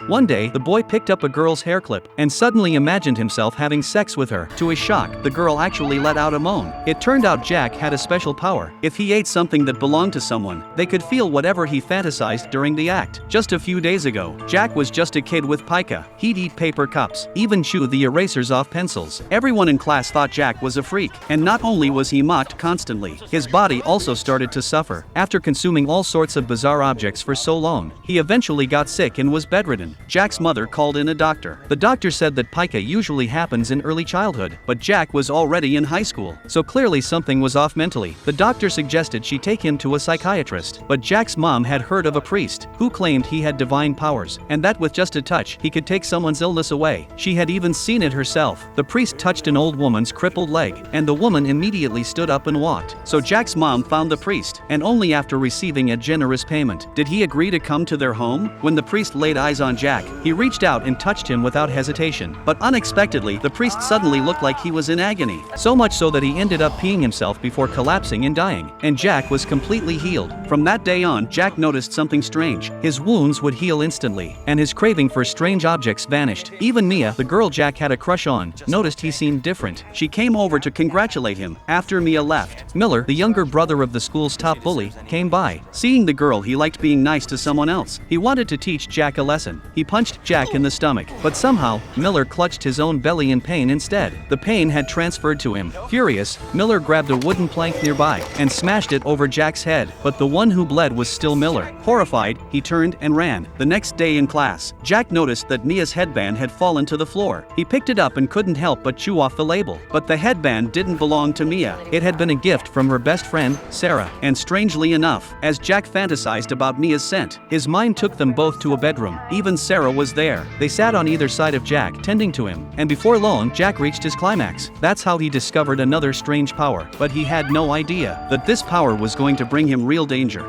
One day, the boy picked up a girl's hair clip and suddenly imagined himself having sex with her. To his shock, the girl actually let out a moan. It turned out Jack had a special power. If he ate something that belonged to someone, they could feel whatever he fantasized during the act. Just a few days ago, Jack was just a kid with pica. He'd eat paper cups, even chew the erasers off pencils. Everyone in class thought Jack was a freak, and not only was he mocked constantly, his body also started to suffer. After consuming all sorts of bizarre objects for so long, he eventually got sick and was bedridden. Jack's mother called in a doctor. The doctor said that pica usually happens in early childhood, but Jack was already in high school, so clearly something was off mentally. The doctor suggested she take him to a psychiatrist, but Jack's mom had heard of a priest who claimed he had divine powers, and that with just a touch, he could take someone's illness away. She had even seen it herself. The priest touched an old woman's crippled leg, and the woman immediately stood up and walked. So Jack's mom found the priest, and only after receiving a generous payment did he agree to come to their home. When the priest laid eyes on Jack, he reached out and touched him without hesitation. But unexpectedly, the priest suddenly looked like he was in agony, so much so that he ended up peeing himself before collapsing and dying, and Jack was completely healed. From that day on, Jack noticed something strange. His wounds would heal instantly, and his craving for strange objects vanished. Even Mia, the girl Jack had a crush on, noticed he seemed different. She came over to congratulate him. After Mia left, Miller, the younger brother of the school's top bully, came by. Seeing the girl, he liked being nice to someone else. He wanted to teach Jack a lesson. He punched Jack in the stomach, but somehow, Miller clutched his own belly in pain instead. The pain had transferred to him. Furious, Miller grabbed a wooden plank nearby and smashed it over Jack's head, but the one who bled was still Miller. Horrified, he turned and ran. The next day in class, Jack noticed that Mia's headband had fallen to the floor. He picked it up and couldn't help but chew off the label. But the headband didn't belong to Mia. It had been a gift from her best friend, Sarah. And strangely enough, as Jack fantasized about Mia's scent, his mind took them both to a bedroom. Even Sarah was there. They sat on either side of Jack, tending to him, and before long, Jack reached his climax. That's how he discovered another strange power, but he had no idea that this power was going to bring him real danger.